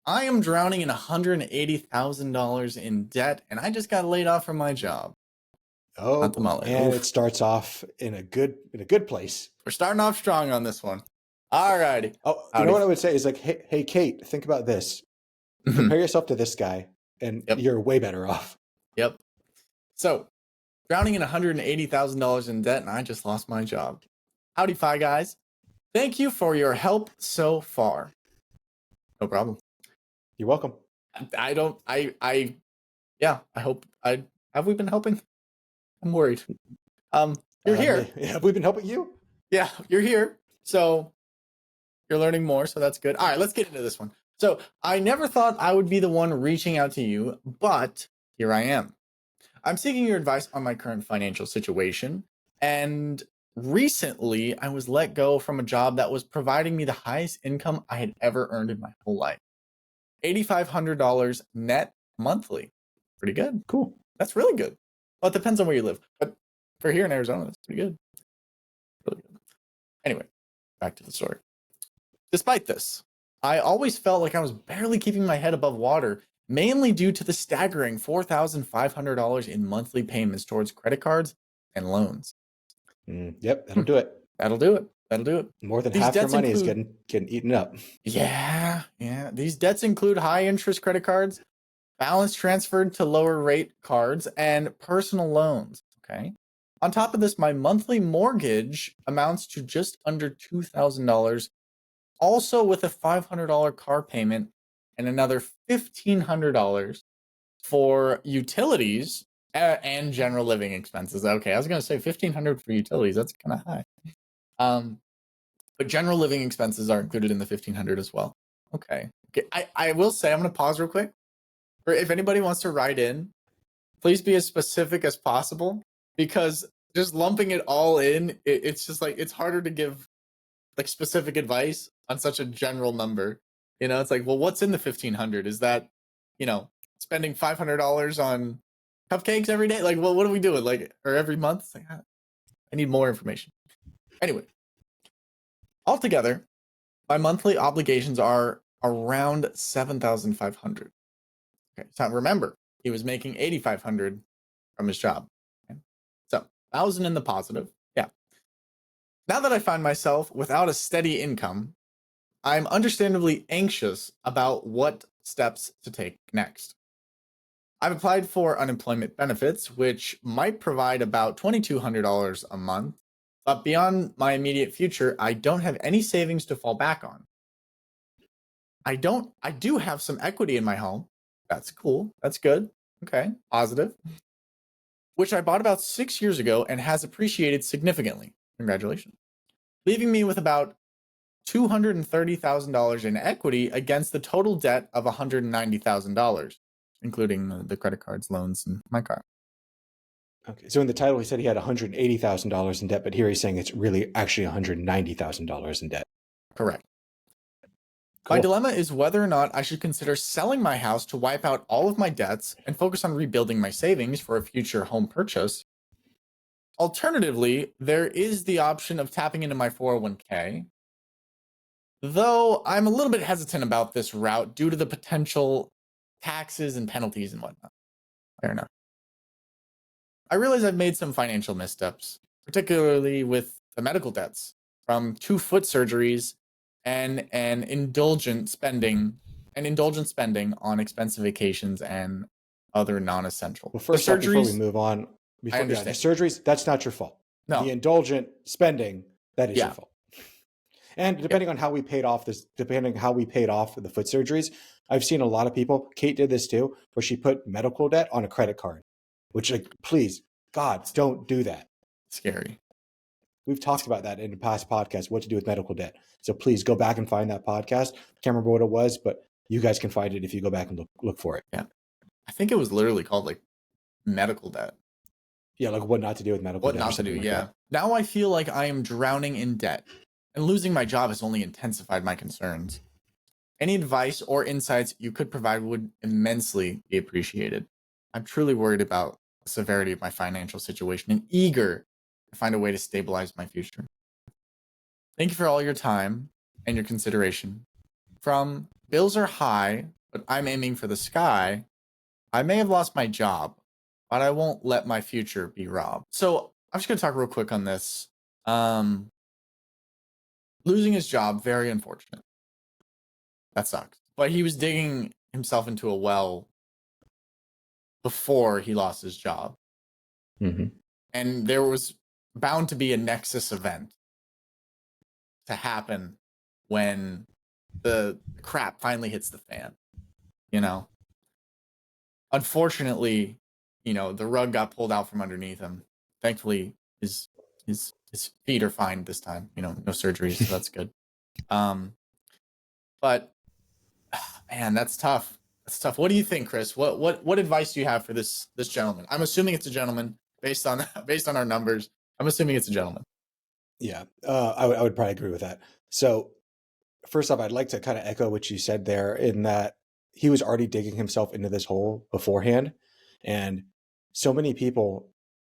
I am drowning in $180,000 in debt, and I just got laid off from my job. Oh, Not the mullet. and Oof. it starts off in a good place. We're starting off strong on this one. All righty. Oh, you know what I would say is like, hey, Kate, think about this. Compare yourself to this guy, and you're way better off. Yep. So, drowning in $180,000 in debt, and I just lost my job. Howdy, Fi guys. Thank you for your help so far. No problem. You're welcome. I hope have we been helping? I'm worried. You're here. Have we been helping you? Yeah, you're here. So you're learning more, so that's good. All right, let's get into this one. So I never thought I would be the one reaching out to you, but here I am. I'm seeking your advice on my current financial situation. And recently I was let go from a job that was providing me the highest income I had ever earned in my whole life. $8,500 net monthly. Pretty good. Cool. That's really good. Well, it depends on where you live. But for here in Arizona, that's pretty good. Really good. Anyway, back to the story. Despite this, I always felt like I was barely keeping my head above water, mainly due to the staggering $4,500 in monthly payments towards credit cards and loans. Yep, that'll do it. That'll do it. That'll do it. More than half your money is getting eaten up. Yeah. These debts include high interest credit cards, balance transferred to lower rate cards, and personal loans. Okay. On top of this, my monthly mortgage amounts to just under $2,000, also with a $500 car payment and another $1,500 for utilities and general living expenses. Okay, I was going to say $1,500 for utilities. That's kind of high. But general living expenses are included in the $1,500 as well. Okay. I will say, I'm going to pause real quick. For if anybody wants to write in, please be as specific as possible, because just lumping it all in, it's just like, it's harder to give like specific advice on such a general number. You know, it's like, well, what's in the $1,500? Is that, you know, spending $500 on cupcakes every day? Like, well, what are we doing? Like, or every month? It's like, I need more information. Anyway, altogether, my monthly obligations are around $7,500. Okay, so remember, he was making $8,500 from his job. Okay? So, 1,000 in the positive. Yeah. Now that I find myself without a steady income, I'm understandably anxious about what steps to take next. I've applied for unemployment benefits, which might provide about $2,200 a month, but beyond my immediate future, I don't have any savings to fall back on. I do have some equity in my home. That's cool. That's good. Okay, positive. Which I bought about 6 years ago and has appreciated significantly. Congratulations. Leaving me with about $230,000 in equity against the total debt of $190,000, including the credit cards, loans, and my car. Okay, so in the title, he said he had $180,000 in debt, but here he's saying it's really actually $190,000 in debt. Correct. Cool. My dilemma is whether or not I should consider selling my house to wipe out all of my debts and focus on rebuilding my savings for a future home purchase. Alternatively, there is the option of tapping into my 401k, though I'm a little bit hesitant about this route due to the potential taxes and penalties and whatnot. Fair enough. I realize I've made some financial missteps, particularly with the medical debts from 2 foot surgeries and indulgent spending on expensive vacations and other non-essential. Well, first off, before we move on, the surgeries, that's not your fault. No. The indulgent spending, that is your fault. And depending on how we paid off the foot surgeries, I've seen a lot of people, Kate did this too, where she put medical debt on a credit card, which, like, please, God, don't do that. Scary. We've talked about that in the past podcast, what to do with medical debt. So please go back and find that podcast. Can't remember what it was, but you guys can find it if you go back and look for it. Yeah. I think it was literally called like medical debt. Yeah, like what not to do with medical debt. What not to do, yeah. Now I feel like I am drowning in debt, and losing my job has only intensified my concerns. Any advice or insights you could provide would immensely be appreciated. I'm truly worried about the severity of my financial situation and eager to find a way to stabilize my future. Thank you for all your time and your consideration. From bills are high, but I'm aiming for the sky. I may have lost my job, but I won't let my future be robbed. So I'm just going to talk real quick on this. Losing his job, very unfortunate. That sucks. But he was digging himself into a well before he lost his job. Mm-hmm. And there was bound to be a nexus event to happen when the crap finally hits the fan, you know? Unfortunately, the rug got pulled out from underneath him. Thankfully, his feet are fine this time, no surgeries, so that's good. But man, that's tough. That's tough. What do you think, Chris? What advice do you have for this gentleman? I'm assuming it's a gentleman based on our numbers. I'm assuming it's a gentleman. Yeah, I would probably agree with that. So first off, I'd like to kind of echo what you said there in that he was already digging himself into this hole beforehand. And so many people,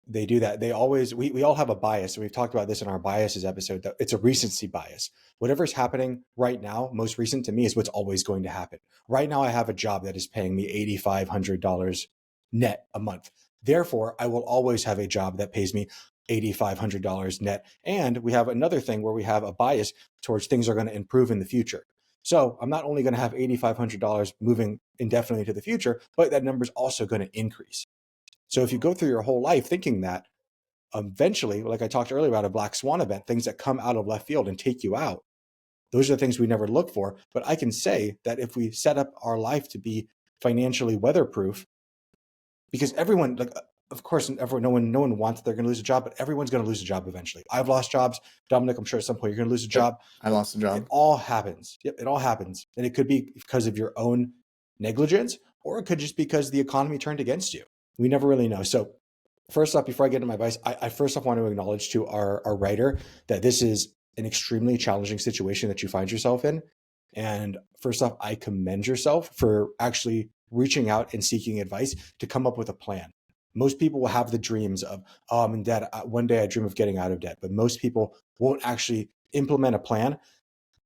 they do that. They always, we all have a bias. And we've talked about this in our biases episode, that it's a recency bias. Whatever's happening right now, most recent to me, is what's always going to happen. Right now, I have a job that is paying me $8,500 net a month. Therefore, I will always have a job that pays me $8,500 net. And we have another thing where we have a bias towards things are going to improve in the future. So I'm not only going to have $8,500 moving indefinitely to the future, but that number is also going to increase. So if you go through your whole life thinking that, eventually, like I talked earlier about a black swan event, things that come out of left field and take you out, those are the things we never look for. But I can say that if we set up our life to be financially weatherproof, because everyone, like, of course, no one wants they're going to lose a job, but everyone's going to lose a job eventually. I've lost jobs. Dominic, I'm sure at some point you're going to lose a job. I lost a job. It all happens. Yep, it all happens. And it could be because of your own negligence, or it could just because the economy turned against you. We never really know. So first off, before I get into my advice, I first off want to acknowledge to our writer that this is an extremely challenging situation that you find yourself in. And first off, I commend yourself for actually reaching out and seeking advice to come up with a plan. Most people will have the dreams of, oh, I'm in debt. One day I dream of getting out of debt. But most people won't actually implement a plan.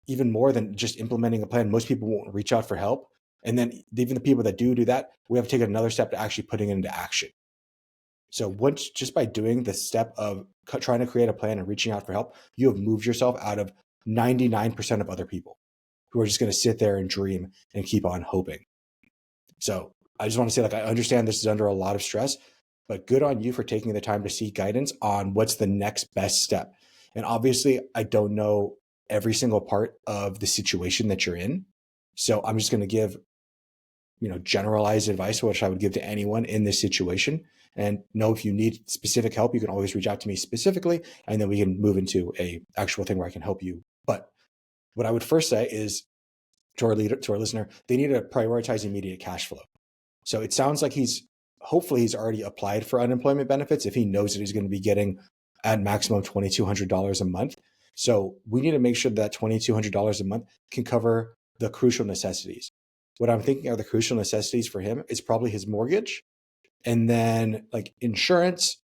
Even more than just implementing a plan, most people won't reach out for help. And then even the people that do that, we have to take another step to actually putting it into action. So once, just by doing the step of trying to create a plan and reaching out for help, you have moved yourself out of 99% of other people who are just going to sit there and dream and keep on hoping. So I just want to say, like, I understand this is under a lot of stress, but good on you for taking the time to seek guidance on what's the next best step. And obviously, I don't know every single part of the situation that you're in. So I'm just going to give, generalized advice, which I would give to anyone in this situation. And know if you need specific help, you can always reach out to me specifically, and then we can move into a actual thing where I can help you. But what I would first say is to our listener, they need to prioritize immediate cash flow. So it sounds like hopefully he's already applied for unemployment benefits if he knows that he's going to be getting at maximum $2,200 a month. So we need to make sure that $2,200 a month can cover the crucial necessities. What I'm thinking are the crucial necessities for him is probably his mortgage, and then like insurance,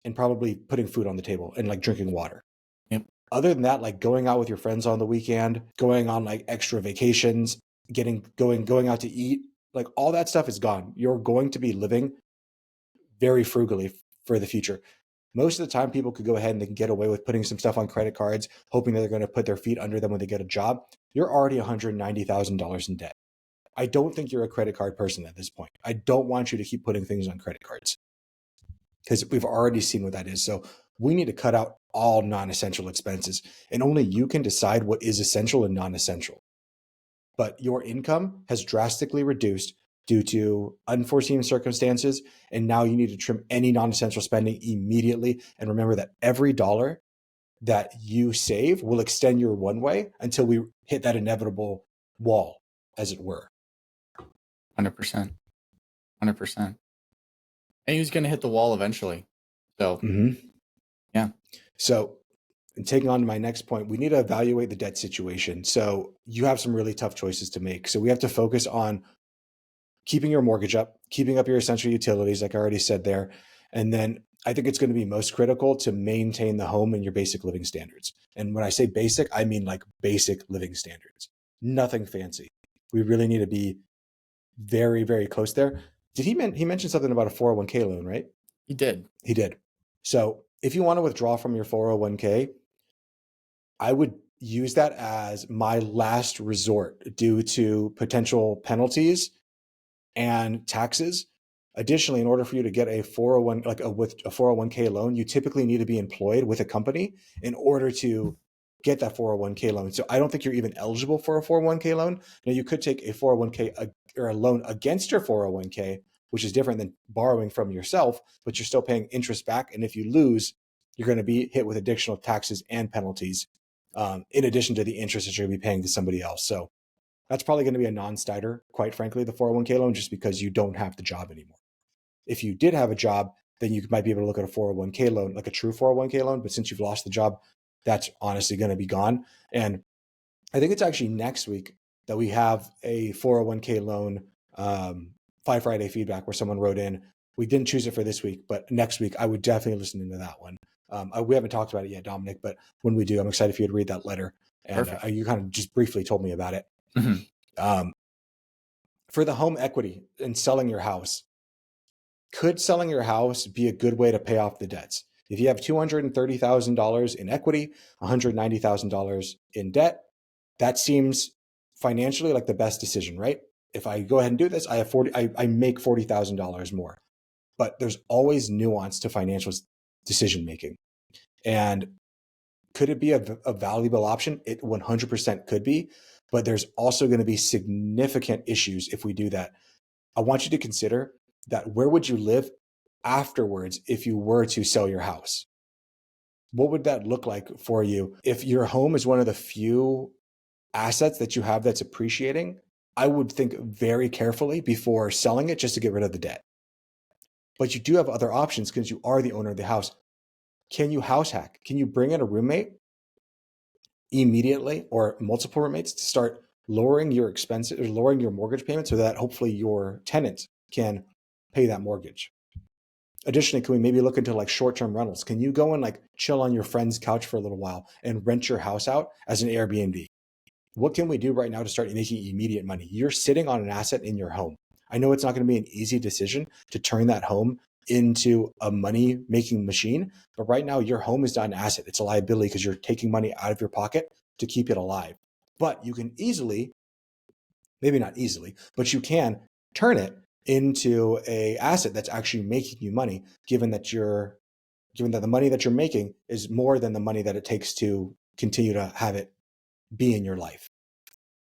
and probably putting food on the table and like drinking water. Yep. Other than that, like going out with your friends on the weekend, going on like extra vacations, going out to eat, like all that stuff is gone. You're going to be living very frugally for the future. Most of the time, people could go ahead and they can get away with putting some stuff on credit cards, hoping that they're going to put their feet under them when they get a job. You're already $190,000 in debt. I don't think you're a credit card person at this point. I don't want you to keep putting things on credit cards because we've already seen what that is. So we need to cut out all non-essential expenses, and only you can decide what is essential and non-essential. But your income has drastically reduced due to unforeseen circumstances, and now you need to trim any non-essential spending immediately. And remember that every dollar that you save will extend your runway until we hit that inevitable wall, as it were. 100%. 100%. And he was going to hit the wall eventually. So, yeah. So, taking on to my next point, we need to evaluate the debt situation. So you have some really tough choices to make. So we have to focus on keeping your mortgage up, keeping up your essential utilities, like I already said there. And then I think it's going to be most critical to maintain the home and your basic living standards. And when I say basic, I mean like basic living standards, nothing fancy. we really need to be very, very close there. He mentioned something about a 401k loan, right? He did. He did. So if you want to withdraw from your 401k, I would use that as my last resort due to potential penalties and taxes. Additionally, in order for you to get a 401 with a 401k loan, you typically need to be employed with a company in order to get that 401k loan. So I don't think you're even eligible for a 401k loan. Now you could take a 401k or a loan against your 401k, which is different than borrowing from yourself, but you're still paying interest back. And if you lose, you're going to be hit with additional taxes and penalties, in addition to the interest that you're going to be paying to somebody else. So that's probably going to be a non-starter, quite frankly, the 401k loan, just because you don't have the job anymore. If you did have a job, then you might be able to look at a 401k loan, like a true 401k loan. But since you've lost the job, that's honestly going to be gone. And I think it's actually next week that we have a 401k loan 5 Friday feedback where someone wrote in. We didn't choose it for this week, but next week I would definitely listen into that one. We haven't talked about it yet, Dominic, but when we do, I'm excited for you to read that letter. And you kind of just briefly told me about it. Mm-hmm. For the home equity and selling your house, could selling your house be a good way to pay off the debts? If you have $230,000 in equity, $190,000 in debt, that seems financially like the best decision, right? If I go ahead and do this, I make $40,000 more. But there's always nuance to financial decision making. And could it be a valuable option? It 100% could be, but there's also going to be significant issues if we do that. I want you to consider that where would you live afterwards if you were to sell your house? What would that look like for you? If your home is one of the few assets that you have that's appreciating, I would think very carefully before selling it just to get rid of the debt. But you do have other options because you are the owner of the house. Can you house hack? Can you bring in a roommate immediately or multiple roommates to start lowering your expenses or lowering your mortgage payment so that hopefully your tenant can pay that mortgage? Additionally, can we maybe look into like short-term rentals? Can you go and like chill on your friend's couch for a little while and rent your house out as an Airbnb? What can we do right now to start making immediate money? You're sitting on an asset in your home. I know it's not going to be an easy decision to turn that home into a money-making machine, but right now your home is not an asset. It's a liability because you're taking money out of your pocket to keep it alive. But you can easily, maybe not easily, but you can turn it into an asset that's actually making you money, given that the money that you're making is more than the money that it takes to continue to have it be in your life.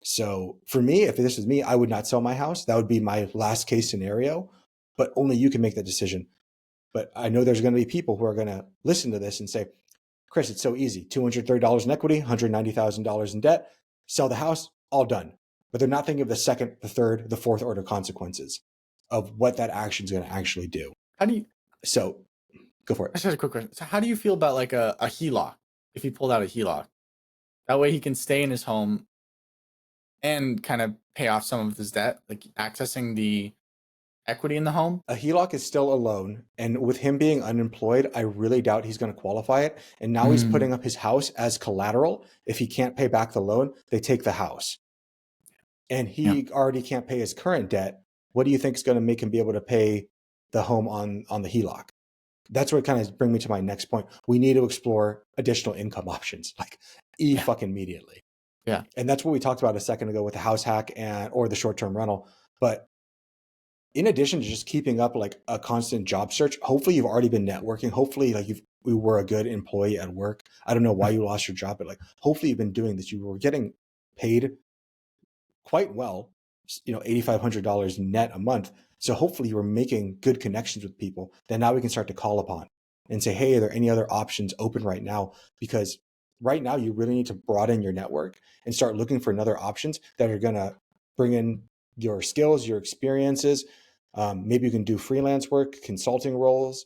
So for me, if this was me, I would not sell my house. That would be my last case scenario, but only you can make that decision. But I know there's going to be people who are going to listen to this and say, Chris, it's so easy. $230 in equity, $190,000 in debt, sell the house, all done. But they're not thinking of the second, the third, the fourth order consequences of what that action is going to actually do. So go for it. I just had a quick question. So how do you feel about like a HELOC? If he pulled out a HELOC, that way he can stay in his home and kind of pay off some of his debt, like accessing the equity in the home. A HELOC is still a loan, and with him being unemployed, I really doubt he's going to qualify it. And now he's putting up his house as collateral. If he can't pay back the loan, they take the house. And he already can't pay his current debt. What do you think is going to make him be able to pay the home on the HELOC? That's what kind of bring me to my next point. We need to explore additional income options, like fucking immediately. Yeah. And that's what we talked about a second ago with the house hack or the short-term rental. But in addition to just keeping up like a constant job search, hopefully you've already been networking. Hopefully like you were a good employee at work. I don't know why you lost your job, but like hopefully you've been doing this. You were getting paid quite well, $8,500 net a month. So hopefully you were making good connections with people that now we can start to call upon and say, hey, are there any other options open right now? Because right now you really need to broaden your network and start looking for other options that are going to bring in your skills, your experiences. Maybe you can do freelance work, consulting roles,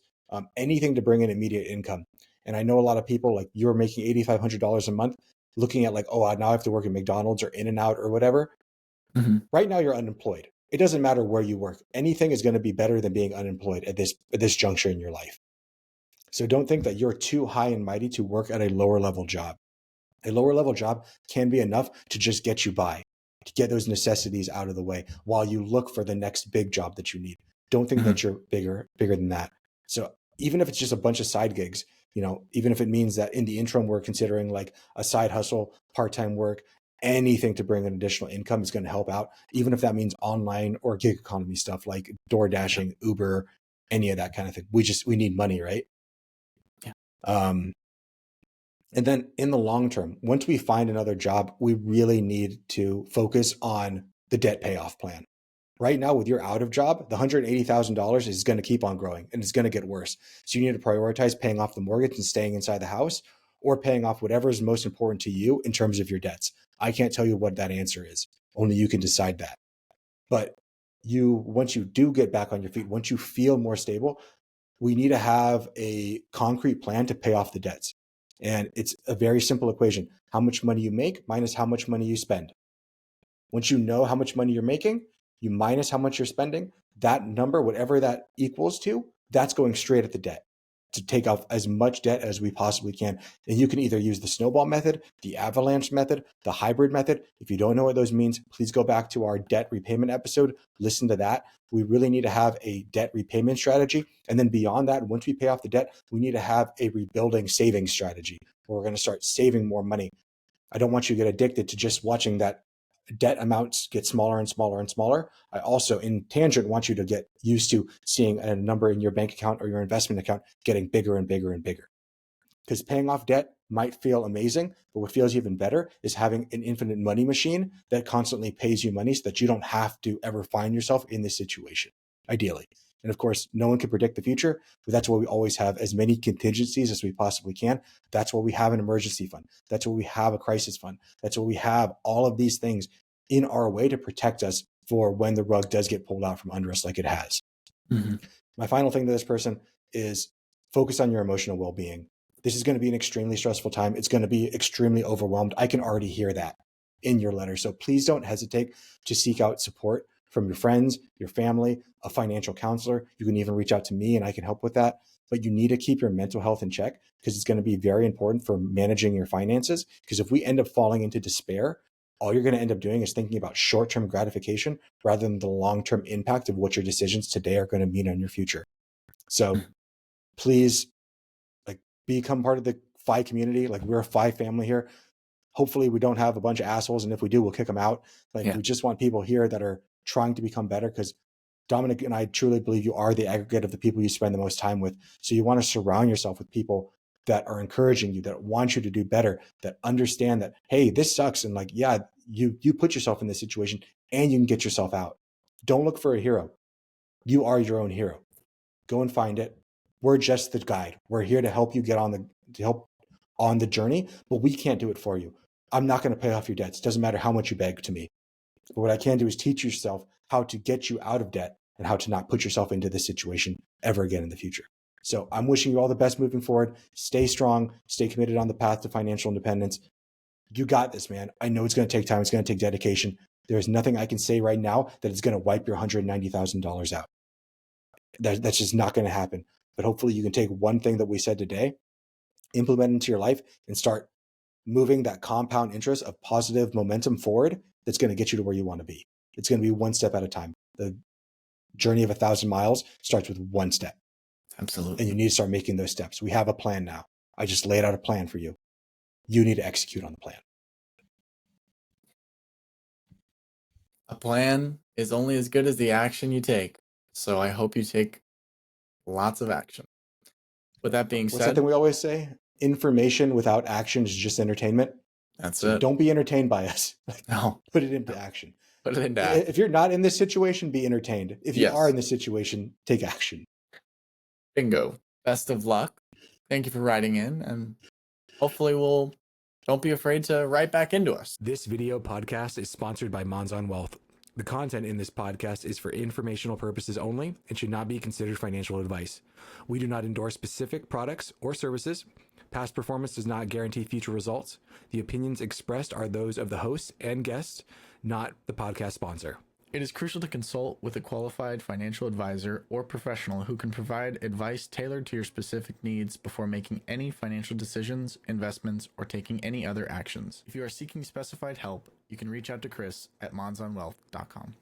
anything to bring in immediate income. And I know a lot of people, like you're making $8,500 a month, looking at like, oh, now I have to work at McDonald's or In-N-Out or whatever. Mm-hmm. Right now you're unemployed. It doesn't matter where you work. Anything is going to be better than being unemployed at this juncture in your life. So don't think that you're too high and mighty to work at a lower level job. A lower level job can be enough to just get you by, to get those necessities out of the way while you look for the next big job that you need. Don't think that you're bigger than that. So even if it's just a bunch of side gigs, even if it means that in the interim we're considering like a side hustle, part-time work, anything to bring an additional income is going to help out. Even if that means online or gig economy stuff like door dashing, Uber, any of that kind of thing. We need money, right? Yeah. And then in the long term, once we find another job, we really need to focus on the debt payoff plan. Right now, with your out of job, the $180,000 is going to keep on growing and it's going to get worse. So you need to prioritize paying off the mortgage and staying inside the house, or paying off whatever is most important to you in terms of your debts. I can't tell you what that answer is. Only you can decide that. But once you do get back on your feet, once you feel more stable, we need to have a concrete plan to pay off the debts. And it's a very simple equation. How much money you make minus how much money you spend. Once you know how much money you're making, you minus how much you're spending, that number, whatever that equals to, that's going straight at the debt to take off as much debt as we possibly can. And you can either use the snowball method, the avalanche method, the hybrid method. If you don't know what those means, please go back to our debt repayment episode, listen to that. We really need to have a debt repayment strategy. And then beyond that, once we pay off the debt, we need to have a rebuilding savings strategy where we're going to start saving more money. I don't want you to get addicted to just watching that debt amounts get smaller and smaller and smaller. I also, in tangent, want you to get used to seeing a number in your bank account or your investment account getting bigger and bigger and bigger. Because paying off debt might feel amazing, but what feels even better is having an infinite money machine that constantly pays you money so that you don't have to ever find yourself in this situation, ideally. And of course, no one can predict the future, but that's why we always have as many contingencies as we possibly can. That's why we have an emergency fund. That's why we have a crisis fund. That's why we have all of these things in our way to protect us for when the rug does get pulled out from under us like it has. My final thing to this person is focus on your emotional well-being. This is going to be an extremely stressful time. It's going to be extremely overwhelmed. I can already hear that in your letter. So please don't hesitate to seek out support from your friends, your family, a financial counselor. You can even reach out to me and I can help with that. But you need to keep your mental health in check because it's going to be very important for managing your finances. Because if we end up falling into despair, all you're going to end up doing is thinking about short-term gratification rather than the long-term impact of what your decisions today are going to mean on your future. So please become part of the FI community. We're a FI family here. Hopefully we don't have a bunch of assholes. And if we do, we'll kick them out. We just want people here that are trying to become better because Dominic and I truly believe you are the aggregate of the people you spend the most time with. So you want to surround yourself with people that are encouraging you, that want you to do better, that understand that, hey, this sucks. And you put yourself in this situation and you can get yourself out. Don't look for a hero. You are your own hero. Go and find it. We're just the guide. We're here to help you get on the journey, but we can't do it for you. I'm not going to pay off your debts. It doesn't matter how much you beg to me. But what I can do is teach yourself how to get you out of debt and how to not put yourself into this situation ever again in the future. So I'm wishing you all the best moving forward. Stay strong, stay committed on the path to financial independence. You got this, man. I know it's going to take time. It's going to take dedication. There's nothing I can say right now that is going to wipe your $190,000 out. That's just not going to happen. But hopefully you can take one thing that we said today, implement into your life, and start moving that compound interest of positive momentum forward that's going to get you to where you want to be. It's going to be one step at a time. The journey of 1,000 miles starts with one step. Absolutely. And you need to start making those steps. We have a plan now. I just laid out a plan for you. You need to execute on the plan. A plan is only as good as the action you take. So I hope you take lots of action. With that being What's said, that thing we always say? Information without action is just entertainment. That's so it. Don't be entertained by us. No. Put it into action. Put it into action. If you're not in this situation, be entertained. If you are in this situation, take action. Bingo. Best of luck. Thank you for writing in, and hopefully don't be afraid to write back into us. This video podcast is sponsored by Monzon Wealth. The content in this podcast is for informational purposes only and should not be considered financial advice. We do not endorse specific products or services. Past performance does not guarantee future results. The opinions expressed are those of the host and guests, not the podcast sponsor. It is crucial to consult with a qualified financial advisor or professional who can provide advice tailored to your specific needs before making any financial decisions, investments, or taking any other actions. If you are seeking specified help, you can reach out to Chris at monzonwealth.com.